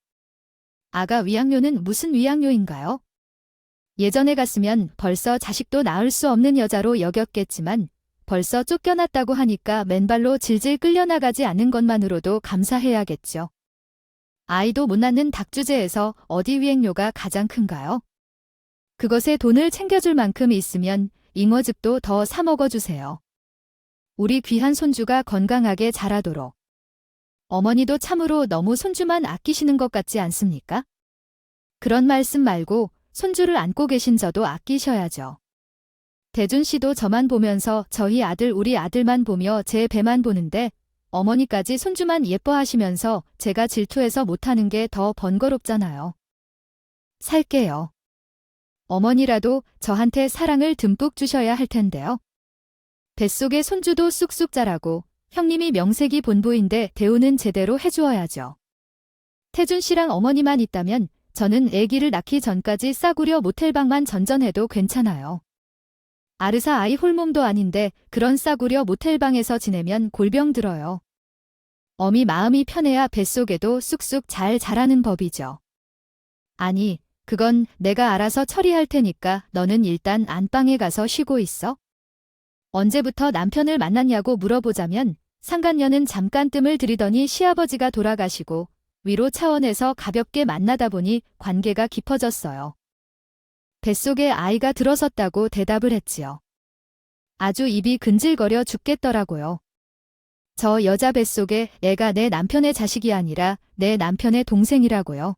아가 위양료는 무슨 위양료인가요? 예전에 갔으면 벌써 자식도 낳을 수 없는 여자로 여겼겠지만 벌써 쫓겨났다고 하니까 맨발로 질질 끌려나가지 않는 것만으로도 감사해야겠죠. 아이도 못 낳는 닭 주제에서 어디 위행료가 가장 큰가요? 그것에 돈을 챙겨줄 만큼 있으면 잉어즙도 더 사 먹어주세요. 우리 귀한 손주가 건강하게 자라도록. 어머니도 참으로 너무 손주만 아끼시는 것 같지 않습니까? 그런 말씀 말고 손주를 안고 계신 저도 아끼셔야죠. 대준 씨도 저만 보면서 저희 아들 우리 아들만 보며 제 배만 보는데 어머니까지 손주만 예뻐하시면서 제가 질투해서 못하는 게 더 번거롭잖아요. 살게요. 어머니라도 저한테 사랑을 듬뿍 주셔야 할 텐데요. 뱃속에 손주도 쑥쑥 자라고 형님이 명색이 본부인데 대우는 제대로 해주어야죠. 태준 씨랑 어머니만 있다면 저는 아기를 낳기 전까지 싸구려 모텔방만 전전해도 괜찮아요. 아르사 아이 홀몸도 아닌데 그런 싸구려 모텔방에서 지내면 골병 들어요. 어미 마음이 편해야 뱃속에도 쑥쑥 잘 자라는 법이죠. 아니, 그건 내가 알아서 처리할 테니까 너는 일단 안방에 가서 쉬고 있어. 언제부터 남편을 만났냐고 물어보자면 상간녀는 잠깐 뜸을 들이더니 시아버지가 돌아가시고 위로 차원에서 가볍게 만나다 보니 관계가 깊어졌어요. 뱃속에 아이가 들어섰다고 대답을 했지요. 아주 입이 근질거려 죽겠더라고요. 저 여자 뱃속에 애가 내 남편의 자식이 아니라 내 남편의 동생이라고요.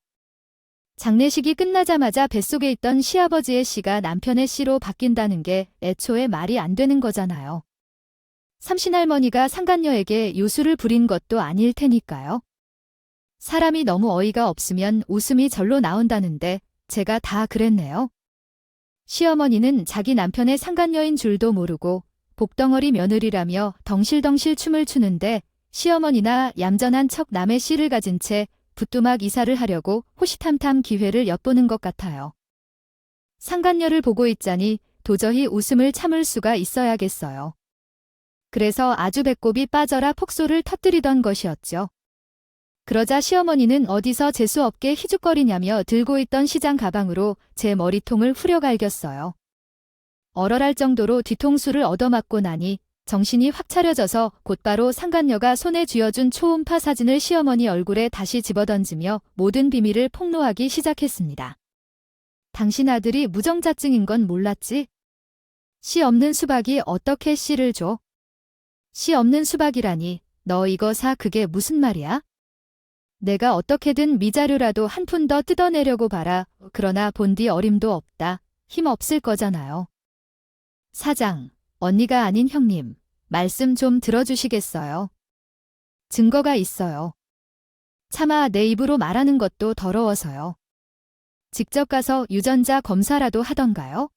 장례식이 끝나자마자 뱃속에 있던 시아버지의 씨가 남편의 씨로 바뀐다는 게 애초에 말이 안 되는 거잖아요. 삼신할머니가 상간녀에게 요술을 부린 것도 아닐 테니까요. 사람이 너무 어이가 없으면 웃음이 절로 나온다는데 제가 다 그랬네요. 시어머니는 자기 남편의 상간녀인 줄도 모르고 복덩어리 며느리라며 덩실덩실 춤을 추는데 시어머니나 얌전한 척 남의 씨를 가진 채 부뚜막 이사를 하려고 호시탐탐 기회를 엿보는 것 같아요. 상간녀를 보고 있자니 도저히 웃음을 참을 수가 있어야겠어요. 그래서 아주 배꼽이 빠져라 폭소를 터뜨리던 것이었죠. 그러자 시어머니는 어디서 재수없게 희죽거리냐며 들고 있던 시장 가방으로 제 머리통을 후려갈겼어요. 얼얼할 정도로 뒤통수를 얻어맞고 나니 정신이 확 차려져서 곧바로 상간녀가 손에 쥐어준 초음파 사진을 시어머니 얼굴에 다시 집어던지며 모든 비밀을 폭로하기 시작했습니다. 당신 아들이 무정자증인 건 몰랐지? 씨 없는 수박이 어떻게 씨를 줘? 씨 없는 수박이라니 너 이거 사 그게 무슨 말이야? 내가 어떻게든 미자료라도 한 푼 더 뜯어내려고 봐라. 그러나 본디 어림도 없다. 힘 없을 거잖아요. 사장, 언니가 아닌 형님, 말씀 좀 들어주시겠어요? 증거가 있어요. 차마 내 입으로 말하는 것도 더러워서요. 직접 가서 유전자 검사라도 하던가요?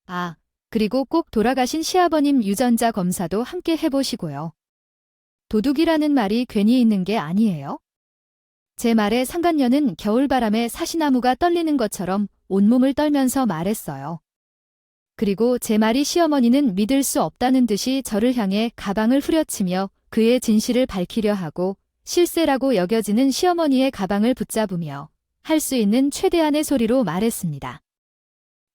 아, 그리고 꼭 돌아가신 시아버님 유전자 검사도 함께 해보시고요. 도둑이라는 말이 괜히 있는 게 아니에요. 제 말에 상간녀는 겨울바람에 사시나무가 떨리는 것처럼 온몸을 떨면서 말했어요. 그리고 제 말이 시어머니는 믿을 수 없다는 듯이 저를 향해 가방을 후려치며 그의 진실을 밝히려 하고 실세라고 여겨지는 시어머니의 가방을 붙잡으며 할 수 있는 최대한의 소리로 말했습니다.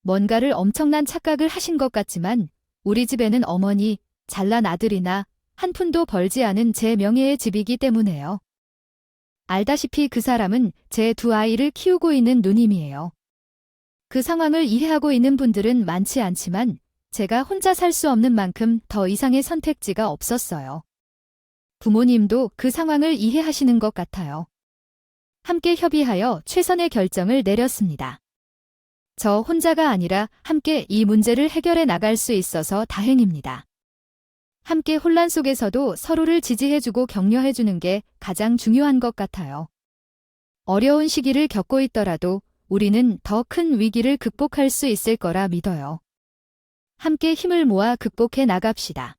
뭔가를 엄청난 착각을 하신 것 같지만 우리 집에는 어머니, 잘난 아들이나 한 푼도 벌지 않은 제 명예의 집이기 때문에요. 알다시피 그 사람은 제 두 아이를 키우고 있는 누님이에요. 그 상황을 이해하고 있는 분들은 많지 않지만 제가 혼자 살 수 없는 만큼 더 이상의 선택지가 없었어요. 부모님도 그 상황을 이해하시는 것 같아요. 함께 협의하여 최선의 결정을 내렸습니다. 저 혼자가 아니라 함께 이 문제를 해결해 나갈 수 있어서 다행입니다. 함께 혼란 속에서도 서로를 지지해주고 격려해주는 게 가장 중요한 것 같아요. 어려운 시기를 겪고 있더라도 우리는 더 큰 위기를 극복할 수 있을 거라 믿어요. 함께 힘을 모아 극복해 나갑시다.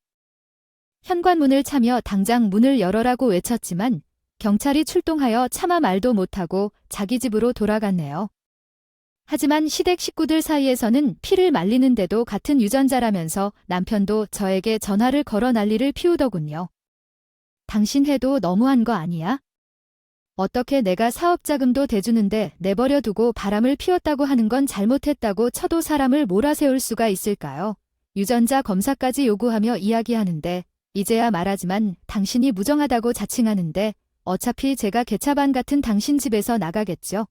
현관문을 차며 당장 문을 열어라고 외쳤지만 경찰이 출동하여 차마 말도 못하고 자기 집으로 돌아갔네요. 하지만 시댁 식구들 사이에서는 피를 말리는데도 같은 유전자라면서 남편도 저에게 전화를 걸어 난리를 피우더군요. 당신 해도 너무한 거 아니야? 어떻게 내가 사업자금도 대주는데 내버려 두고 바람을 피웠다고 하는 건 잘못했다고 쳐도 사람을 몰아세울 수가 있을까요? 유전자 검사까지 요구하며 이야기하는데 이제야 말하지만 당신이 무정하다고 자칭하는데 어차피 제가 개차반 같은 당신 집에서 나가겠죠.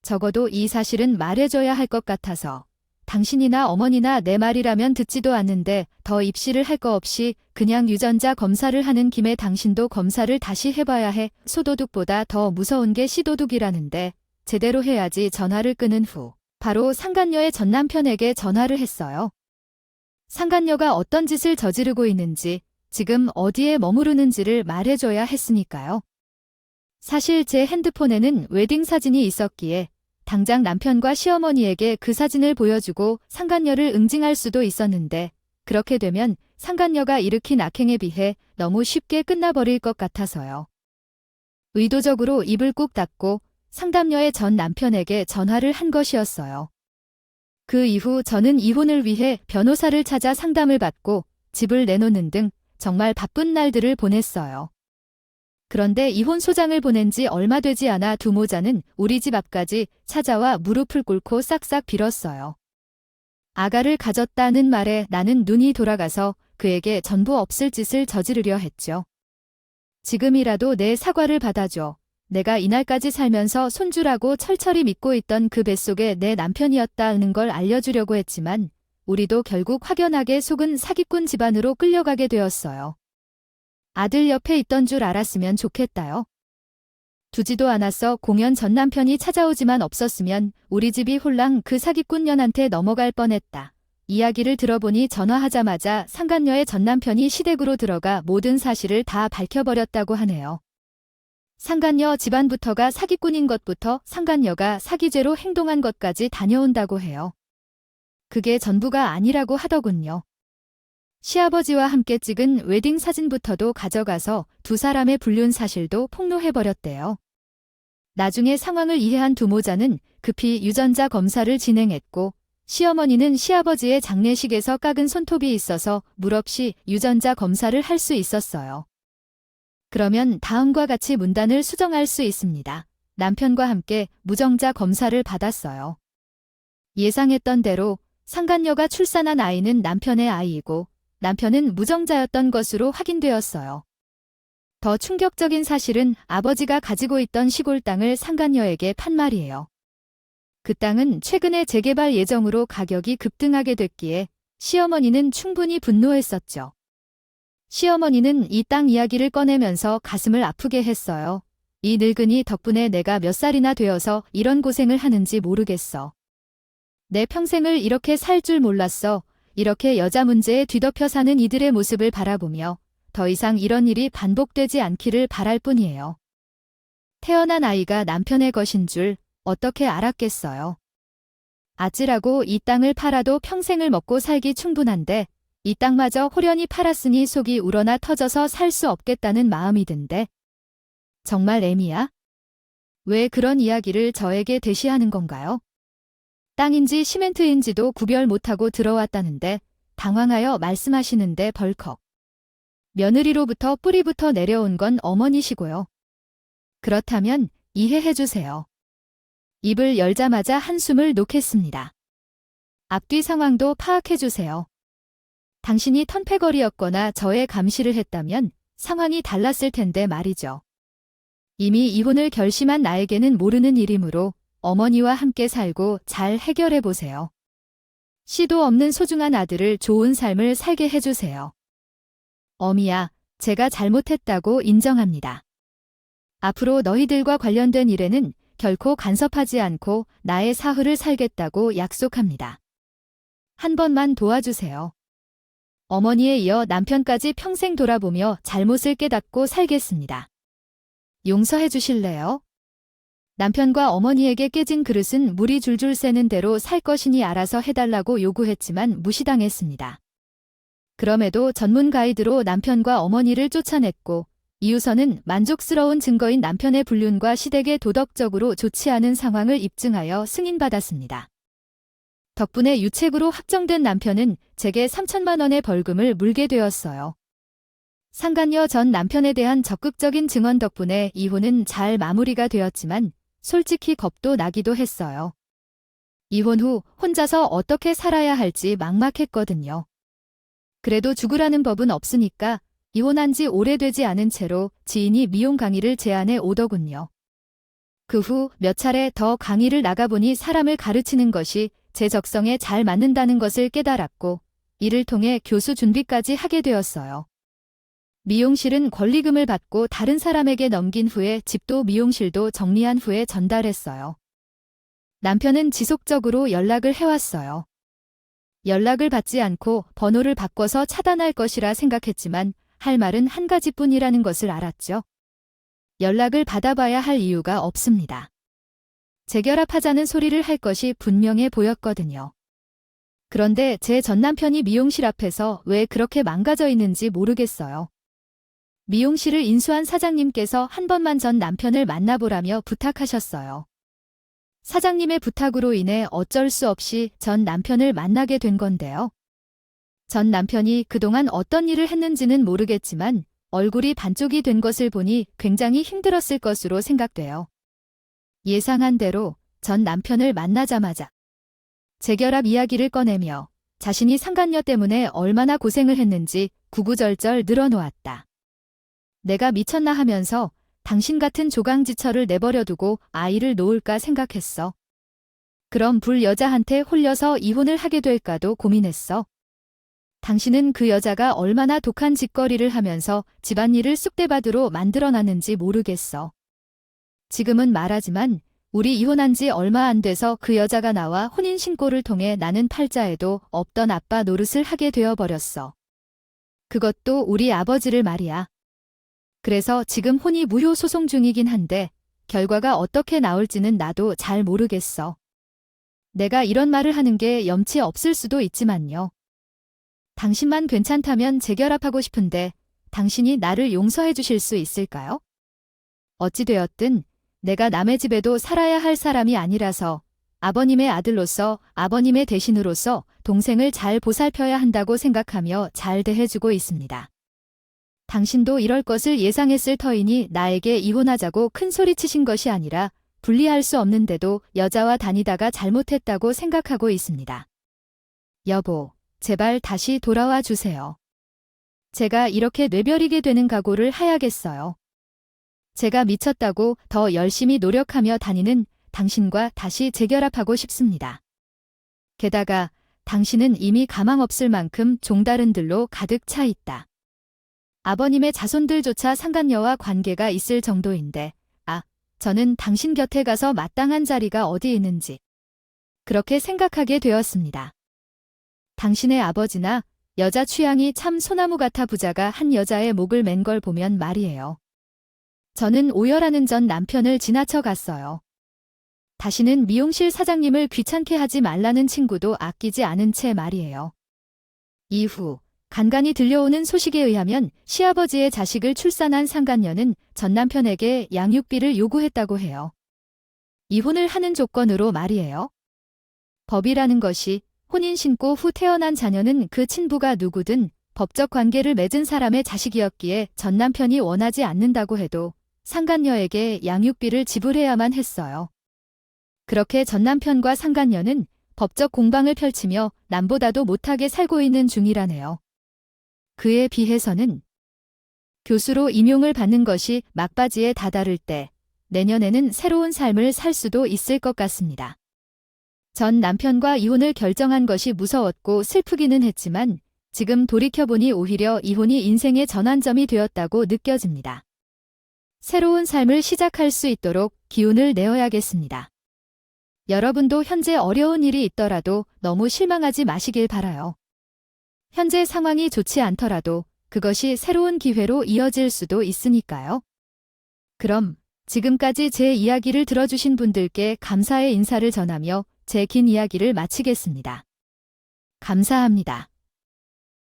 적어도 이 사실은 말해줘야 할 것 같아서 당신이나 어머니나 내 말이라면 듣지도 않는데 더 입시를 할 거 없이 그냥 유전자 검사를 하는 김에 당신도 검사를 다시 해봐야 해. 소도둑보다 더 무서운 게 시도둑이라는데 제대로 해야지. 전화를 끊은 후 바로 상간녀의 전남편에게 전화를 했어요. 상간녀가 어떤 짓을 저지르고 있는지 지금 어디에 머무르는지를 말해줘야 했으니까요. 사실 제 핸드폰에는 웨딩 사진이 있었기에 당장 남편과 시어머니에게 그 사진을 보여주고 상간녀를 응징할 수도 있었는데 그렇게 되면 상간녀가 일으킨 악행에 비해 너무 쉽게 끝나버릴 것 같아서요. 의도적으로 입을 꾹 닫고 상담녀의 전 남편에게 전화를 한 것이었어요. 그 이후 저는 이혼을 위해 변호사를 찾아 상담을 받고 집을 내놓는 등 정말 바쁜 날들을 보냈어요. 그런데 이혼 소장을 보낸 지 얼마 되지 않아 두 모자는 우리 집 앞까지 찾아와 무릎을 꿇고 싹싹 빌었어요. 아가를 가졌다는 말에 나는 눈이 돌아가서 그에게 전부 없을 짓을 저지르려 했죠. 지금이라도 내 사과를 받아줘. 내가 이날까지 살면서 손주라고 철철히 믿고 있던 그 뱃속에 내 남편이었다는 걸 알려주려고 했지만 우리도 결국 확연하게 속은 사기꾼 집안으로 끌려가게 되었어요. 아들 옆에 있던 줄 알았으면 좋겠다요. 두지도 않았어. 공연 전 남편이 찾아오지만 없었으면 우리 집이 홀랑 그 사기꾼 년한테 넘어갈 뻔했다. 이야기를 들어보니 전화하자마자 상간녀의 전 남편이 시댁으로 들어가 모든 사실을 다 밝혀버렸다고 하네요. 상간녀 집안부터가 사기꾼인 것부터 상간녀가 사기죄로 행동한 것까지 다녀온다고 해요. 그게 전부가 아니라고 하더군요. 시아버지와 함께 찍은 웨딩 사진부터도 가져가서 두 사람의 불륜 사실도 폭로해버렸대요. 나중에 상황을 이해한 두 모자는 급히 유전자 검사를 진행했고 시어머니는 시아버지의 장례식에서 깎은 손톱이 있어서 물 없이 유전자 검사를 할 수 있었어요. 그러면 다음과 같이 문단을 수정할 수 있습니다. 남편과 함께 무정자 검사를 받았어요. 예상했던 대로 상간녀가 출산한 아이는 남편의 아이이고 남편은 무정자였던 것으로 확인되었어요. 더 충격적인 사실은 아버지가 가지고 있던 시골 땅을 상간녀에게 판 말이에요. 그 땅은 최근에 재개발 예정으로 가격이 급등하게 됐기에 시어머니는 충분히 분노했었죠. 시어머니는 이 땅 이야기를 꺼내면서 가슴을 아프게 했어요. 이 늙은이 덕분에 내가 몇 살이나 되어서 이런 고생을 하는지 모르겠어. 내 평생을 이렇게 살 줄 몰랐어. 이렇게 여자 문제에 뒤덮여 사는 이들의 모습을 바라보며 더 이상 이런 일이 반복되지 않기를 바랄 뿐이에요. 태어난 아이가 남편의 것인 줄 어떻게 알았겠어요. 아찔하고 이 땅을 팔아도 평생을 먹고 살기 충분한데 이 땅마저 호련히 팔았으니 속이 우러나 터져서 살 수 없겠다는 마음이 든데. 정말 애미야? 왜 그런 이야기를 저에게 대시하는 건가요? 땅인지 시멘트인지도 구별 못하고 들어왔다는데 당황하여 말씀하시는데 벌컥. 며느리로부터 뿌리부터 내려온 건 어머니시고요. 그렇다면 이해해 주세요. 입을 열자마자 한숨을 놓겠습니다. 앞뒤 상황도 파악해 주세요. 당신이 턴패거리였거나 저의 감시를 했다면 상황이 달랐을 텐데 말이죠. 이미 이혼을 결심한 나에게는 모르는 일이므로 어머니와 함께 살고 잘 해결해 보세요. 씨도 없는 소중한 아들을 좋은 삶을 살게 해주세요. 어미야, 제가 잘못했다고 인정합니다. 앞으로 너희들과 관련된 일에는 결코 간섭하지 않고 나의 사후를 살겠다고 약속합니다. 한 번만 도와주세요. 어머니에 이어 남편까지 평생 돌아보며 잘못을 깨닫고 살겠습니다. 용서해 주실래요? 남편과 어머니에게 깨진 그릇은 물이 줄줄 새는 대로 살 것이니 알아서 해달라고 요구했지만 무시당했습니다. 그럼에도 전문 가이드로 남편과 어머니를 쫓아냈고 이유서는 만족스러운 증거인 남편의 불륜과 시댁의 도덕적으로 좋지 않은 상황을 입증하여 승인받았습니다. 덕분에 유책으로 확정된 남편은 제게 3천만 원의 벌금을 물게 되었어요. 상간녀 전 남편에 대한 적극적인 증언 덕분에 이혼은 잘 마무리가 되었지만 솔직히 겁도 나기도 했어요. 이혼 후 혼자서 어떻게 살아야 할지 막막했거든요. 그래도 죽으라는 법은 없으니까 이혼한 지 오래되지 않은 채로 지인이 미용 강의를 제안해 오더군요. 그 후 몇 차례 더 강의를 나가보니 사람을 가르치는 것이 제 적성에 잘 맞는다는 것을 깨달았고 이를 통해 교수 준비까지 하게 되었어요. 미용실은 권리금을 받고 다른 사람에게 넘긴 후에 집도 미용실도 정리한 후에 전달했어요. 남편은 지속적으로 연락을 해왔어요. 연락을 받지 않고 번호를 바꿔서 차단할 것이라 생각했지만 할 말은 한 가지뿐이라는 것을 알았죠. 연락을 받아봐야 할 이유가 없습니다. 재결합하자는 소리를 할 것이 분명해 보였거든요. 그런데 제 전남편이 미용실 앞에서 왜 그렇게 망가져 있는지 모르겠어요. 미용실을 인수한 사장님께서 한 번만 전 남편을 만나보라며 부탁하셨어요. 사장님의 부탁으로 인해 어쩔 수 없이 전 남편을 만나게 된 건데요. 전 남편이 그동안 어떤 일을 했는지는 모르겠지만 얼굴이 반쪽이 된 것을 보니 굉장히 힘들었을 것으로 생각돼요. 예상한 대로 전 남편을 만나자마자 재결합 이야기를 꺼내며 자신이 상간녀 때문에 얼마나 고생을 했는지 구구절절 늘어놓았다. 내가 미쳤나 하면서 당신 같은 조강지처를 내버려두고 아이를 놓을까 생각했어. 그럼 불 여자한테 홀려서 이혼을 하게 될까도 고민했어. 당신은 그 여자가 얼마나 독한 짓거리를 하면서 집안일을 쑥대밭으로 만들어놨는지 모르겠어. 지금은 말하지만 우리 이혼한 지 얼마 안 돼서 그 여자가 나와 혼인신고를 통해 나는 팔자에도 없던 아빠 노릇을 하게 되어버렸어. 그것도 우리 아버지를 말이야. 그래서 지금 혼이 무효 소송 중이긴 한데 결과가 어떻게 나올지는 나도 잘 모르겠어. 내가 이런 말을 하는 게 염치 없을 수도 있지만요. 당신만 괜찮다면 재결합하고 싶은데 당신이 나를 용서해 주실 수 있을까요? 어찌되었든 내가 남의 집에도 살아야 할 사람이 아니라서 아버님의 아들로서 아버님의 대신으로서 동생을 잘 보살펴야 한다고 생각하며 잘 대해주고 있습니다. 당신도 이럴 것을 예상했을 터이니 나에게 이혼하자고 큰 소리 치신 것이 아니라 분리할 수 없는데도 여자와 다니다가 잘못했다고 생각하고 있습니다. 여보, 제발 다시 돌아와 주세요. 제가 이렇게 뇌별이게 되는 각오를 해야겠어요. 제가 미쳤다고 더 열심히 노력하며 다니는 당신과 다시 재결합하고 싶습니다. 게다가 당신은 이미 가망 없을 만큼 종다른들로 가득 차 있다. 아버님의 자손들조차 상간녀와 관계가 있을 정도인데 저는 당신 곁에 가서 마땅한 자리가 어디 있는지 그렇게 생각하게 되었습니다. 당신의 아버지나 여자 취향이 참 소나무 같아 부자가 한 여자의 목을 맨 걸 보면 말이에요. 저는 오열하는 전 남편을 지나쳐 갔어요. 다시는 미용실 사장님을 귀찮게 하지 말라는 친구도 아끼지 않은 채 말이에요. 이후 간간히 들려오는 소식에 의하면 시아버지의 자식을 출산한 상간녀는 전 남편에게 양육비를 요구했다고 해요. 이혼을 하는 조건으로 말이에요. 법이라는 것이 혼인 신고 후 태어난 자녀는 그 친부가 누구든 법적 관계를 맺은 사람의 자식이었기에 전 남편이 원하지 않는다고 해도 상간녀에게 양육비를 지불해야만 했어요. 그렇게 전 남편과 상간녀는 법적 공방을 펼치며 남보다도 못하게 살고 있는 중이라네요. 그에 비해서는 교수로 임용을 받는 것이 막바지에 다다를 때 내년에는 새로운 삶을 살 수도 있을 것 같습니다. 전 남편과 이혼을 결정한 것이 무서웠고 슬프기는 했지만 지금 돌이켜보니 오히려 이혼이 인생의 전환점이 되었다고 느껴집니다. 새로운 삶을 시작할 수 있도록 기운을 내어야겠습니다. 여러분도 현재 어려운 일이 있더라도 너무 실망하지 마시길 바라요. 현재 상황이 좋지 않더라도 그것이 새로운 기회로 이어질 수도 있으니까요. 그럼 지금까지 제 이야기를 들어주신 분들께 감사의 인사를 전하며 제 긴 이야기를 마치겠습니다. 감사합니다.